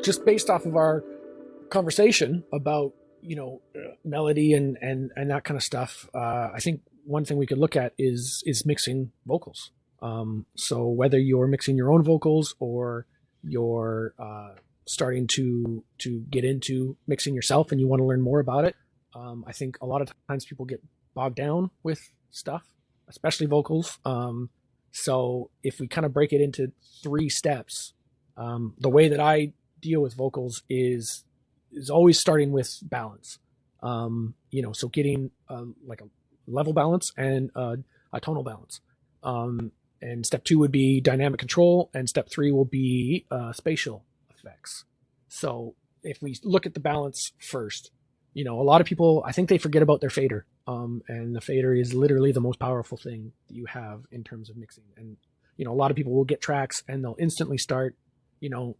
just based off of our conversation about, melody and that kind of stuff, I think one thing we could look at is mixing vocals. So whether you're mixing your own vocals or you're starting to get into mixing yourself and you want to learn more about it, I think a lot of times people get bogged down with stuff, especially vocals. So if we kind of break it into 3 steps, the way that I deal with vocals is always starting with balance. So getting like a level balance and a tonal balance. And step 2 would be dynamic control, and step 3 will be spatial effects. So if we look at the balance first, a lot of people, I think they forget about their fader. And the fader is literally the most powerful thing that you have in terms of mixing. And, a lot of people will get tracks and they'll instantly start, the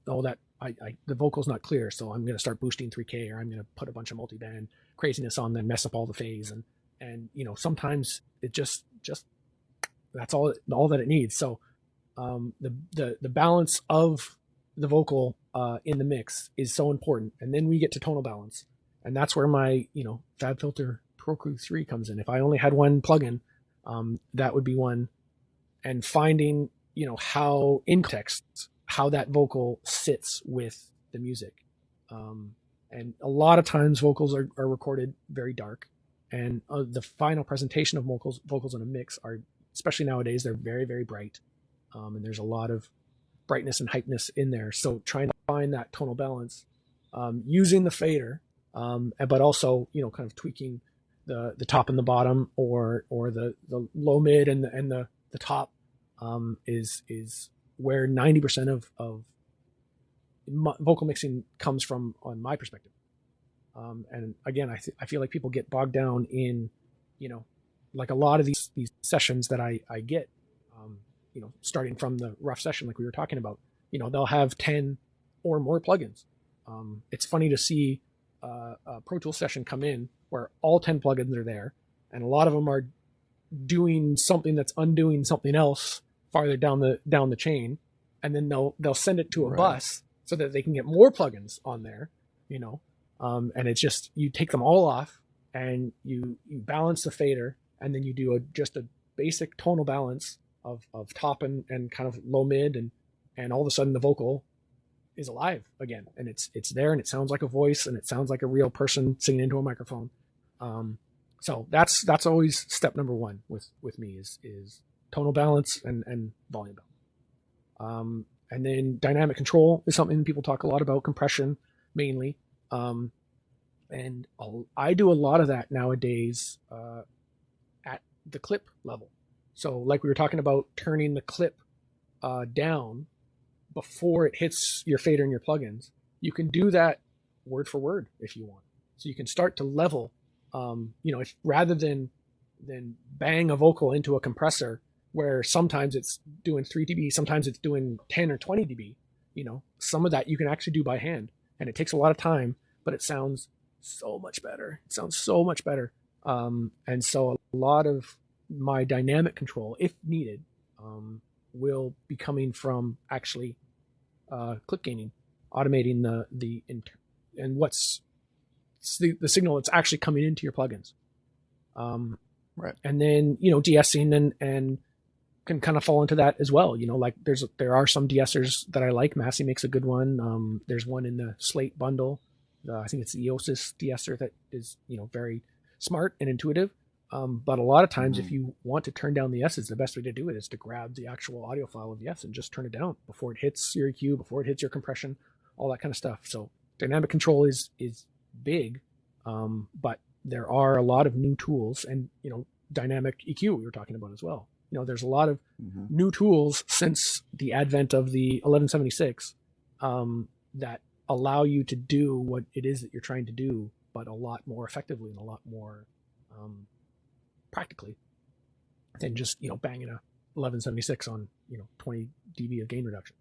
vocal's not clear, so I'm going to start boosting 3K, or I'm going to put a bunch of multiband craziness on, then mess up all the phase. And sometimes it just that's all that it needs. So the balance of the vocal in the mix is so important. And then we get to tonal balance, and that's where my FabFilter Pro Crew 3 comes in. If I only had one plugin, that would be one. And finding how in text, how that vocal sits with the music. And a lot of times vocals are recorded very dark, and the final presentation of vocals in a mix are, especially nowadays, they're very, very bright. And there's a lot of brightness and hypeness in there. So trying to find that tonal balance, using the fader, but also, kind of tweaking the top and the bottom, or the low mid and the top, is where 90% of vocal mixing comes from, on my perspective. And again, I feel like people get bogged down in, like a lot of these sessions that I get, starting from the rough session, like we were talking about, they'll have 10 or more plugins. It's funny to see a Pro Tools session come in where all 10 plugins are there, and a lot of them are doing something that's undoing something else farther down the chain, and then they'll send it to a bus so that they can get more plugins on there, and it's just, you take them all off and you balance the fader, and then you do just a basic tonal balance of top and kind of low mid, and all of a sudden the vocal is alive again, and it's there, and it sounds like a voice, and it sounds like a real person singing into a microphone. So that's always step number 1 with me is tonal balance and volume balance. And then dynamic control is something people talk a lot about, compression mainly. And I do a lot of that nowadays at the clip level. So like we were talking about, turning the clip down before it hits your fader and your plugins, you can do that word for word if you want. So you can start to level, if rather than bang a vocal into a compressor where sometimes it's doing 3 dB, sometimes it's doing 10 or 20 dB, some of that you can actually do by hand, and it takes a lot of time, but it sounds so much better. And so a lot of my dynamic control, if needed, will be coming from actually clip gaining, automating and what's the signal that's actually coming into your plugins. Right. And then, de-essing and can kind of fall into that as well. Like there are some de-essers that I like. Massey makes a good one. There's one in the Slate bundle. I think it's the Eosis de-esser that is, very smart and intuitive. But a lot of times, if you want to turn down the S's, the best way to do it is to grab the actual audio file of the S and just turn it down before it hits your EQ, before it hits your compression, all that kind of stuff. So dynamic control is big, but there are a lot of new tools, and dynamic EQ we were talking about as well. There's a lot of new tools since the advent of the 1176 that allow you to do what it is that you're trying to do, but a lot more effectively and a lot more practically than just banging a 1176 on 20 dB of gain reduction.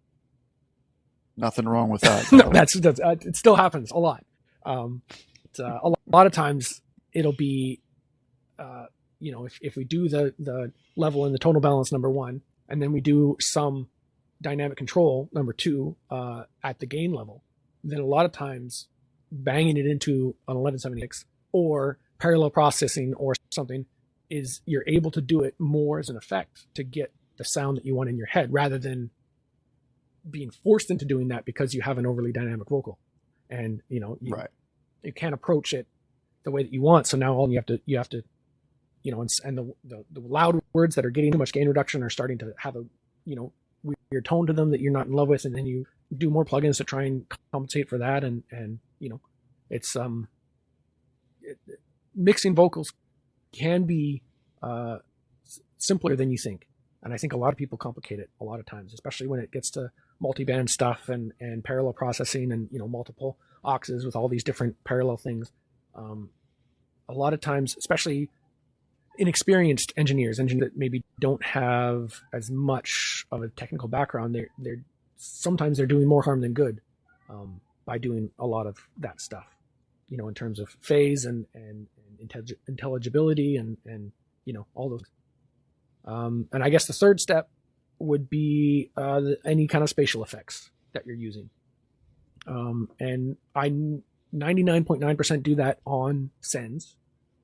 Nothing wrong with that. No, that's it still happens a lot. A lot of times it'll be if we do the level and the tonal balance number 1, and then we do some dynamic control number 2 at the gain level, then a lot of times banging it into an 1176 or parallel processing or something is you're able to do it more as an effect to get the sound that you want in your head rather than being forced into doing that because you have an overly dynamic vocal, and you can't approach it the way that you want. So now all you have to and the loud words that are getting too much gain reduction are starting to have a weird tone to them that you're not in love with, and then you do more plugins to try and compensate for that, and it's mixing vocals can be simpler than you think. And I think a lot of people complicate it a lot of times, especially when it gets to multi-band stuff and parallel processing and multiple auxes with all these different parallel things. A lot of times, especially inexperienced engineers that maybe don't have as much of a technical background, they're sometimes they're doing more harm than good by doing a lot of that stuff, in terms of phase and intelligibility and all those. And I guess the third step would be any kind of spatial effects that you're using. And I 99.9% do that on sends.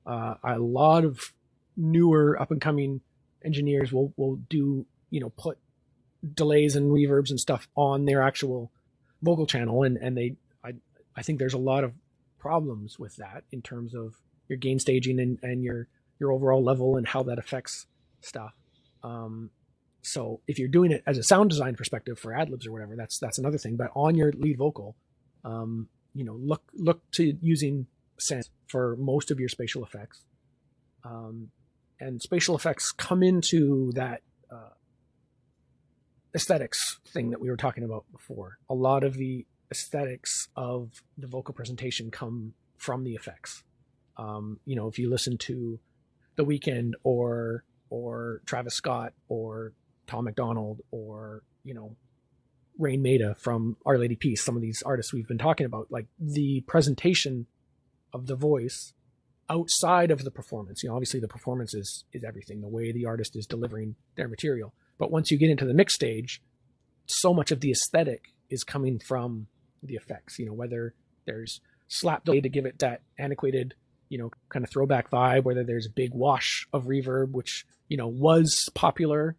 A lot of newer up and coming engineers will do, put delays and reverbs and stuff on their actual vocal channel. And I think there's a lot of problems with that in terms of your gain staging and your overall level and how that affects stuff. So if you're doing it as a sound design perspective for ad libs or whatever, that's another thing. But on your lead vocal, look to using sends for most of your spatial effects. And spatial effects come into that aesthetics thing that we were talking about before. A lot of the aesthetics of the vocal presentation come from the effects. If you listen to The Weeknd or Travis Scott or Tom McDonald or Rain Maida from Our Lady Peace, some of these artists we've been talking about, like the presentation of the voice outside of the performance. Obviously the performance is everything, the way the artist is delivering their material. But once you get into the mix stage, so much of the aesthetic is coming from the effects, whether there's slap delay to give it that antiquated, kind of throwback vibe, whether there's a big wash of reverb, which, was popular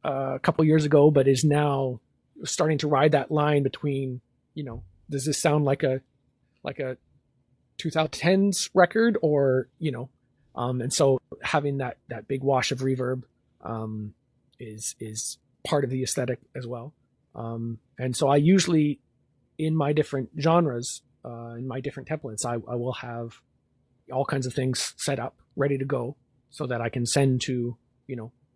a couple years ago, but is now starting to ride that line between, does this sound like a 2010s record or, and so having that big wash of reverb is part of the aesthetic as well. And so I usually, in my different genres, in my different templates, I will have all kinds of things set up, ready to go, so that I can send to,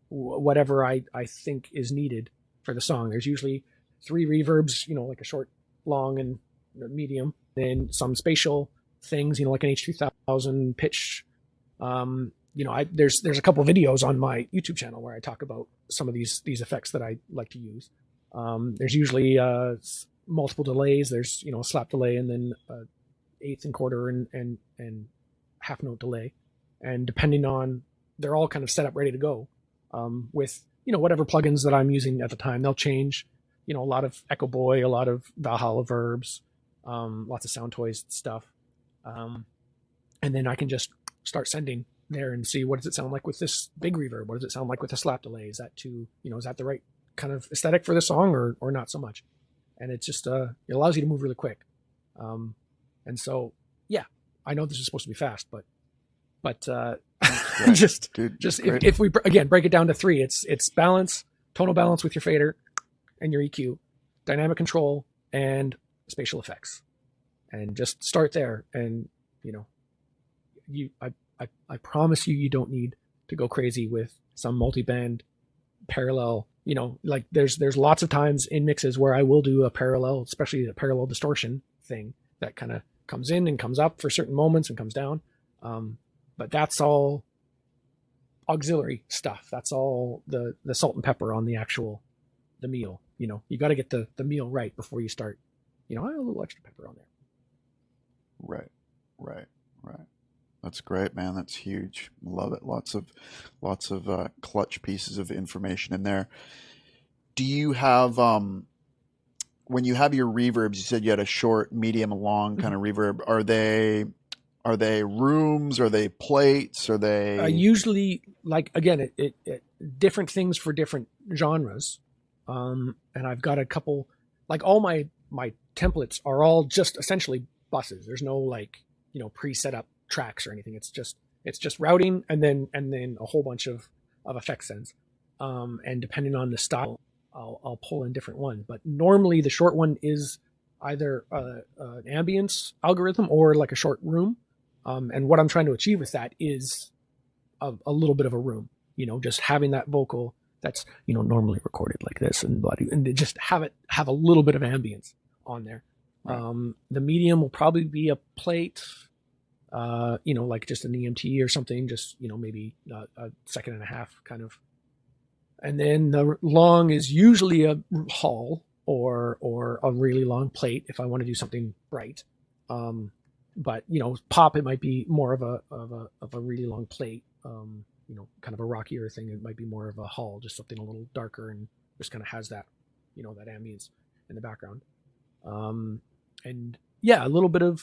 whatever I think is needed for the song. There's usually 3 reverbs, like a short, long, and medium. Then some spatial things, like an H2000 pitch. There's a couple videos on my YouTube channel where I talk about some of these effects that I like to use. There's usually multiple delays. There's a slap delay and then eighth and quarter and half note delay, and depending on, they're all kind of set up ready to go with whatever plugins that I'm using at the time. They'll change. A lot of Echo Boy, a lot of Valhalla verbs, lots of Sound Toys stuff, and then I can just start sending there and see, what does it sound like with this big reverb? What does it sound like with a slap delay? Is that is that the right kind of aesthetic for the song or not so much? And it's just it allows you to move really quick. And so yeah, I know this is supposed to be fast, but if we again break it down to 3, it's balance, tonal balance with your fader and your EQ, dynamic control, and spatial effects, and just start there. And I promise you don't need to go crazy with some multi-band parallel. Like there's lots of times in mixes where I will do a parallel, especially a parallel distortion thing that kind of comes in and comes up for certain moments and comes down. But that's all auxiliary stuff. That's all the salt and pepper on the meal. You got to get the meal right before you start, a little extra pepper on there. Right. That's great, man. That's huge. Love it. Lots of clutch pieces of information in there. Do you have, when you have your reverbs, you said you had a short, medium, and long kind of reverb. Are they rooms? Are they plates? Are they usually, like, again, it different things for different genres. And I've got a couple, like, all my templates are all just essentially buses. There's no, like, pre-set up tracks or anything. It's just routing and then a whole bunch of effect sends. And depending on the style, I'll pull in different ones. But normally the short one is either an ambience algorithm or like a short room. And what I'm trying to achieve with that is a little bit of a room, just having that vocal that's, normally recorded like this and just have a little bit of ambience on there. Right. The medium will probably be a plate, like just an EMT or something, just, maybe a second and a half kind of. And then the long is usually a hall or a really long plate if I want to do something bright. But pop, it might be more of a really long plate. Kind of a rockier thing. It might be more of a hall, just something a little darker and just kind of has that, that ambience in the background. And yeah, a little bit of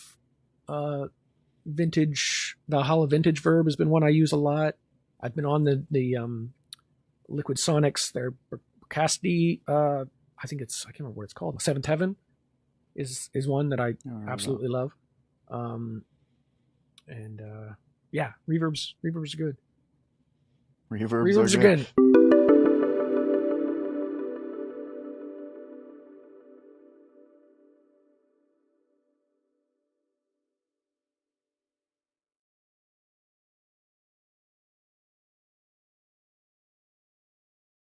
vintage. Valhalla vintage verb has been one I use a lot. I've been on the Liquid Sonics. Their Cassidy. I can't remember what it's called. The Seventh Heaven is one that I absolutely love. Yeah, reverbs are good. Reverbs are good.